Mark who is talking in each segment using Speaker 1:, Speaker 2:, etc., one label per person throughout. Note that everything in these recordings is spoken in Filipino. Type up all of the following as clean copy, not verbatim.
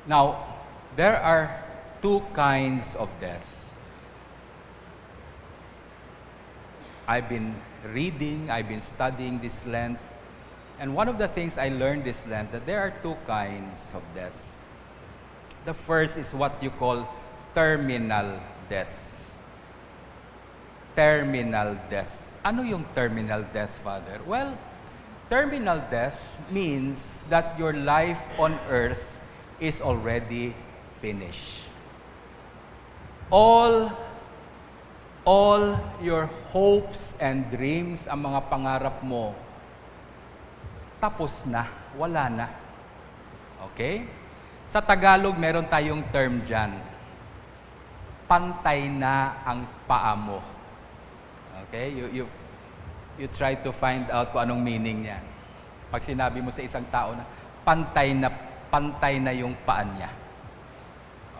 Speaker 1: Now, there are two kinds of death. I've been reading, I've been studying this Lent, and one of the things I learned this Lent, that there are two kinds of death. The first is what you call terminal death. Terminal death. Ano yung terminal death, Father? Well, terminal death means that your life on earth is already finished. All your hopes and dreams, ang mga pangarap mo, tapos na, wala na. Okay? Sa Tagalog, meron tayong term dyan. Pantay na ang paa mo. Okay? You try to find out kung anong meaning niya. Pag sinabi mo sa isang tao na pantay na yung paa niya.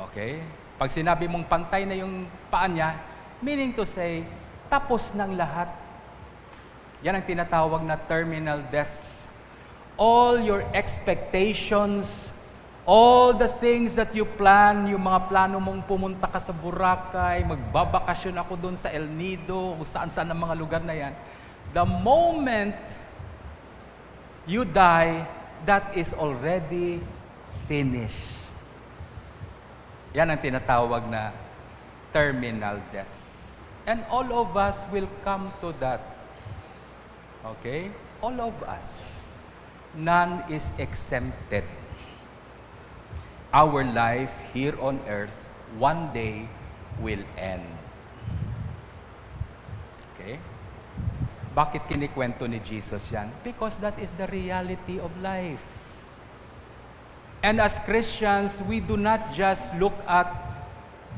Speaker 1: Okay? Pag sinabi mong pantay na yung paa niya, meaning to say, tapos ng lahat. Yan ang tinatawag na terminal death. All your expectations, all the things that you plan, yung mga plano mong pumunta ka sa Boracay, magbabakasyon ako doon sa El Nido, kung saan-saan ang mga lugar na yan. The moment you die, that is already finished. Yan ang tinatawag na terminal death. And all of us will come to that. Okay? All of us. None is exempted. Our life here on earth one day will end. Okay? Bakit kinikwento ni Jesus yan? Because that is the reality of life. And as Christians, we do not just look at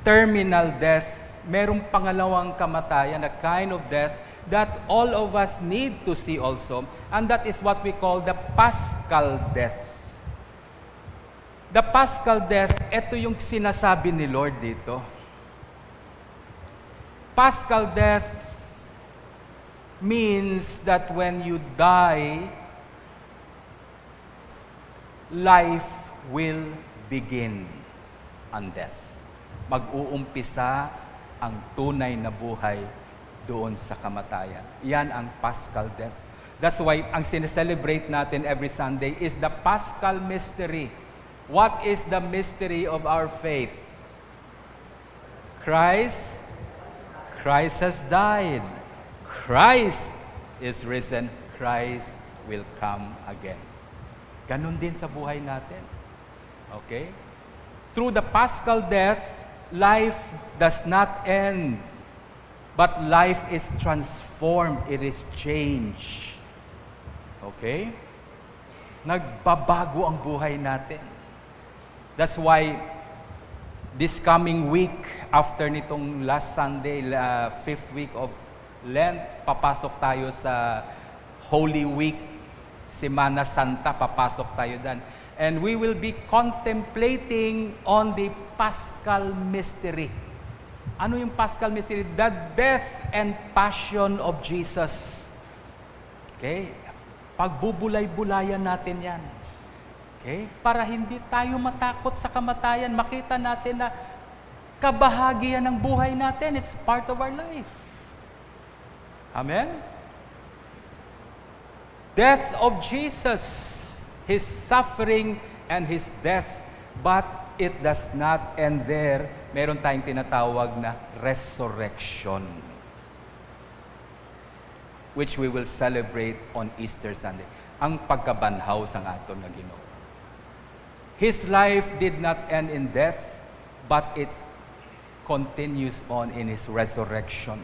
Speaker 1: terminal death. Merong pangalawang kamatayan, a kind of death that all of us need to see also. And that is what we call the Paschal death. The Paschal death, ito yung sinasabi ni Lord dito. Paschal death means that when you die, life will begin on death. Mag-uumpisa ang tunay na buhay doon sa kamatayan. Yan ang Paschal death. That's why ang sineselebrate natin every Sunday is the Paschal mystery. What is the mystery of our faith? Christ has died. Christ is risen. Christ will come again. Ganon din sa buhay natin. Okay? Through the Paschal death, life does not end, but life is transformed. It is changed. Okay? Nagbabago ang buhay natin. That's why this coming week, after nitong last Sunday, 5th week of Lent, papasok tayo sa Holy Week, Semana Santa, papasok tayo dan. And we will be contemplating on the Paschal mystery. Ano yung Paschal mystery? The death and passion of Jesus. Okay? Pagbubulay-bulayan natin yan. Okay? Para hindi tayo matakot sa kamatayan, makita natin na kabahagian ng buhay natin. It's part of our life. Amen? Death of Jesus, His suffering and His death, but it does not end there. Meron tayong tinatawag na resurrection, which we will celebrate on Easter Sunday. Ang pagkabanhaw sang aton nga Ginoo. His life did not end in death, but it continues on in His resurrection.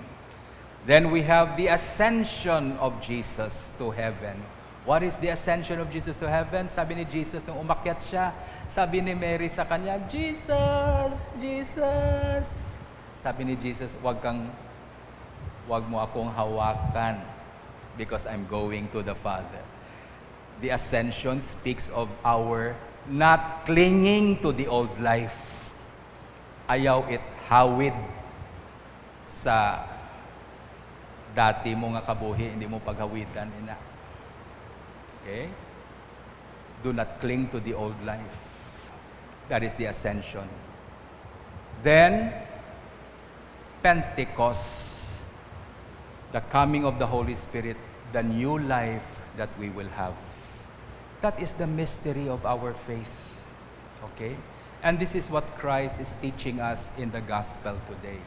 Speaker 1: Then we have the ascension of Jesus to heaven. What is the ascension of Jesus to heaven? Sabi ni Jesus, nung umakyat siya, sabi ni Mary sa kanya, Jesus, Jesus. Sabi ni Jesus, wag mo akong hawakan because I'm going to the Father. The ascension speaks of our not clinging to the old life. Ayaw it hawid sa dati mo nga kabuhi, hindi mo paghawidan. Okay? Do not cling to the old life. That is the ascension. Then, Pentecost, the coming of the Holy Spirit, the new life that we will have. That is the mystery of our faith. Okay? And this is what Christ is teaching us in the gospel today.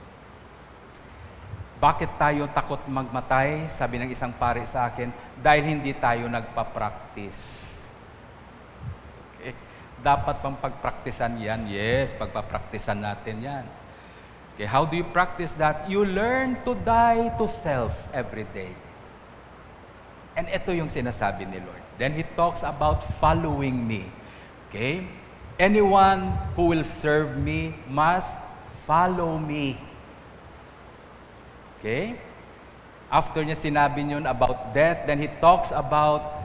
Speaker 1: Bakit tayo takot magmatay? Sabi ng isang pare sa akin, dahil hindi tayo nagpa-practice. Okay? Dapat pang pagpraktisan yan? Yes, pagpapraktisan natin yan. Okay, how do you practice that? You learn to die to self every day. And ito yung sinasabi ni Lord. Then He talks about following me. Okay? Anyone who will serve me must follow me. Okay? After niya sinabi niyon about death, then He talks about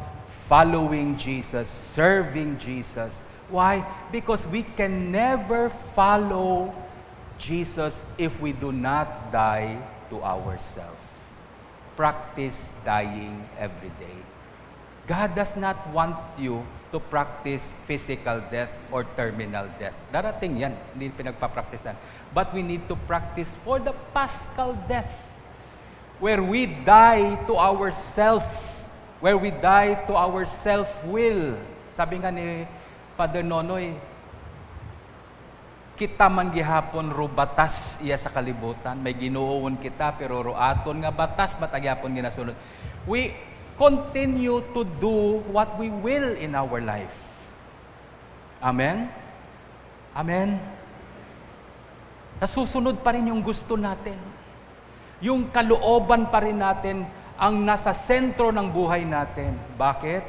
Speaker 1: following Jesus, serving Jesus. Why? Because we can never follow Jesus if we do not die to ourselves. Practice dying every day. God does not want you to practice physical death or terminal death. Darating yan, hindi pinagpapraktisan. But we need to practice for the paschal death, where we die to ourself, where we die to our self-will. Sabi nga ni Father Nonoy, kita man gihapon ro batas iya sa kalibutan, may ginuon kita pero ro aton nga batas batagyapon ginasunod. We continue to do what we will in our life. Amen? Amen? Nasusunod pa rin yung gusto natin. Yung kalooban pa rin natin ang nasa sentro ng buhay natin. Bakit?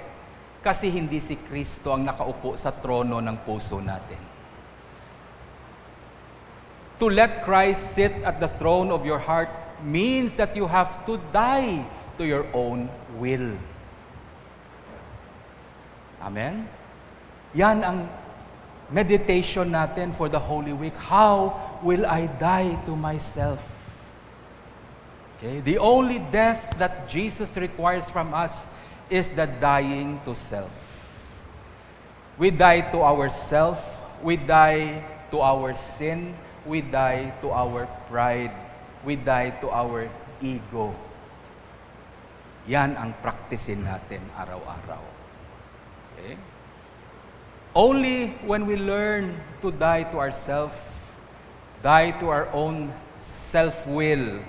Speaker 1: Kasi hindi si Kristo ang nakaupo sa trono ng puso natin. To let Christ sit at the throne of your heart means that you have to die to your own will. Amen? Yan ang meditation natin for the Holy Week. How will I die to myself? Okay? The only death that Jesus requires from us is the dying to self. We die to ourself, we die to our sin, we die to our pride, we die to our ego. Yan ang praktisin natin araw-araw. Okay? Only when we learn to die to ourselves, die to our own self-will,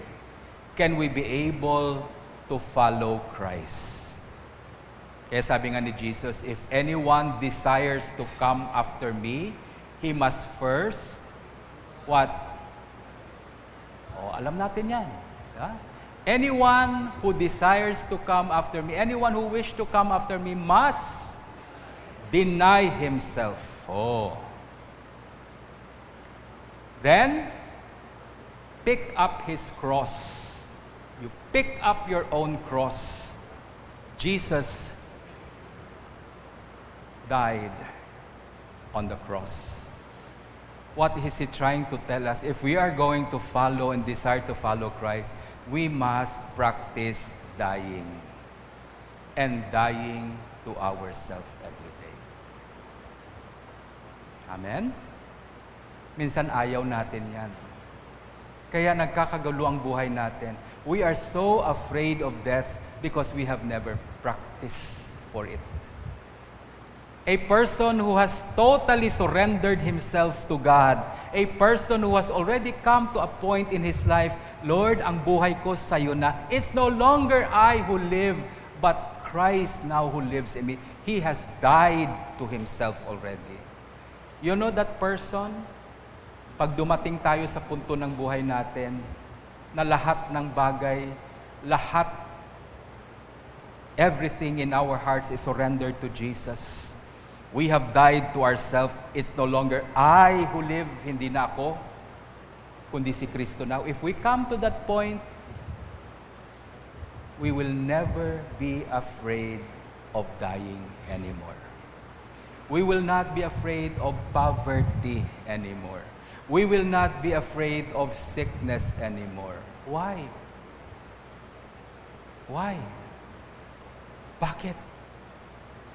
Speaker 1: can we be able to follow Christ. Kaya sabi nga ni Jesus, if anyone desires to come after me, he must first, what? Oh, alam natin yan. Yeah? Anyone who desires to come after me, anyone who wish to come after me must deny himself. Oh. Then, pick up his cross. You pick up your own cross. Jesus died on the cross. What is He trying to tell us? If we are going to follow and desire to follow Christ, we must practice dying. And dying to ourselves every day. Amen? Minsan ayaw natin yan. Kaya nagkakagulo ang buhay natin. We are so afraid of death because we have never practiced for it. A person who has totally surrendered himself to God, a person who has already come to a point in his life, Lord, ang buhay ko sa'yo na. It's no longer I who live, but Christ now who lives in me. He has died to himself already. You know that person? Pag dumating tayo sa punto ng buhay natin, na lahat ng bagay, everything in our hearts is surrendered to Jesus. We have died to ourselves. It's no longer I who live, hindi na ako, kundi si Kristo now. If we come to that point, we will never be afraid of dying anymore. We will not be afraid of poverty anymore. We will not be afraid of sickness anymore. Why? Why? Bakit?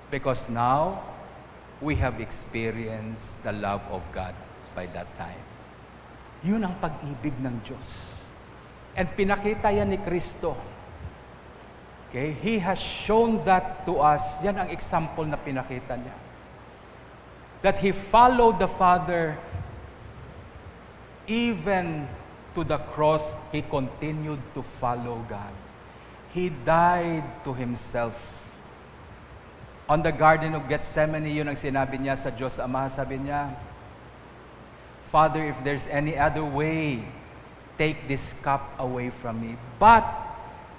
Speaker 1: Because now, we have experienced the love of God by that time. Yun ang pag-ibig ng Diyos. And pinakita yan ni Kristo. Okay? He has shown that to us. Yan ang example na pinakita niya. That He followed the Father even to the cross. He continued to follow God. He died to Himself. On the Garden of Gethsemane, yun ang sinabi niya sa Diyos Ama. Sabi niya, Father, if there's any other way, take this cup away from me. But,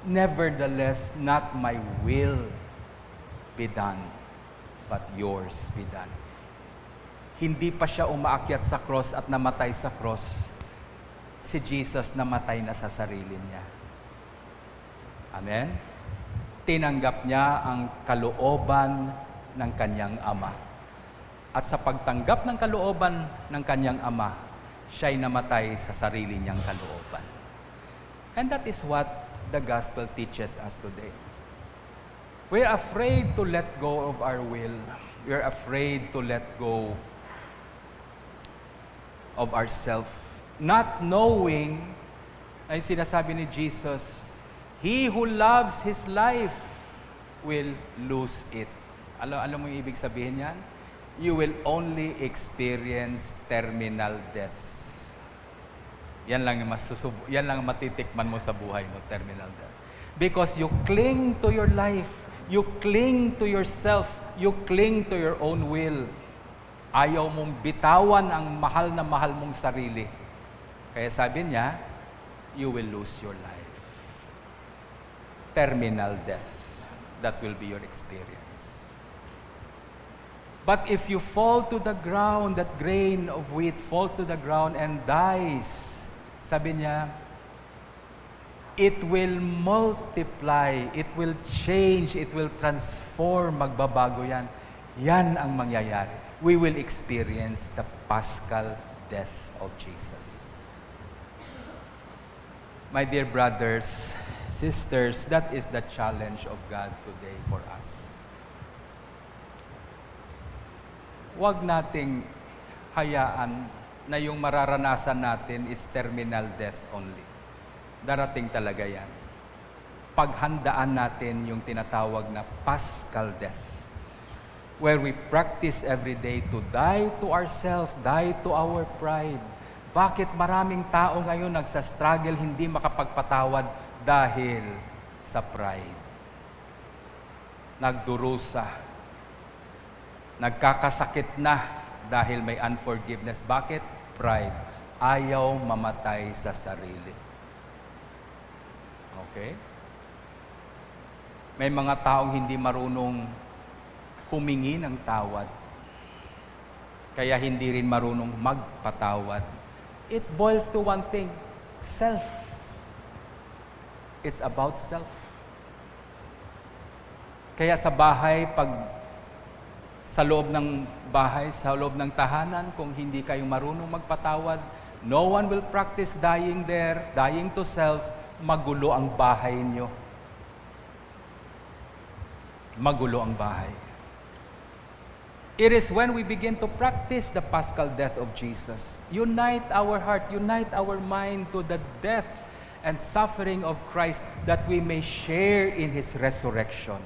Speaker 1: nevertheless, not my will be done, but yours be done. Hindi pa siya umaakyat sa cross at namatay sa cross. Si Jesus namatay na sa sarili niya. Amen? Tinanggap niya ang kalooban ng kanyang Ama. At sa pagtanggap ng kalooban ng kanyang Ama, siya'y namatay sa sarili niyang kalooban. And that is what the gospel teaches us today. We're afraid to let go of our will. We're afraid to let go of ourself. Not knowing, ay sinasabi ni Jesus, He who loves his life will lose it. Alam mo yung ibig sabihin yan? You will only experience terminal death. Yan lang ang matitikman mo sa buhay mo, terminal death. Because you cling to your life, you cling to yourself, you cling to your own will. Ayaw mong bitawan ang mahal na mahal mong sarili. Kaya sabi niya, you will lose your life. Terminal death. That will be your experience. But if you fall to the ground, that grain of wheat falls to the ground and dies, sabi niya, it will multiply, it will change, it will transform, magbabago yan. Yan ang mangyayari. We will experience the Paschal death of Jesus. My dear brothers, sisters, that is the challenge of God today for us. Huwag nating hayaan na yung mararanasan natin is terminal death only. Darating talaga yan. Paghandaan natin yung tinatawag na Paschal death, where we practice every day to die to ourselves, die to our pride. Bakit maraming tao ngayon nagsastruggle, hindi makapagpatawad dahil sa pride? Nagdurusa, nagkakasakit na dahil may unforgiveness. Bakit? Pride. Ayaw mamatay sa sarili. Okay? May mga taong hindi marunong humingi ng tawad. Kaya hindi rin marunong magpatawad. It boils to one thing, self. It's about self. Kaya sa bahay, sa loob ng bahay, sa loob ng tahanan, kung hindi kayo marunong magpatawad, no one will practice dying there, dying to self, magulo ang bahay nyo. Magulo ang bahay. It is when we begin to practice the Paschal death of Jesus, unite our heart, unite our mind to the death and suffering of Christ, that we may share in His resurrection.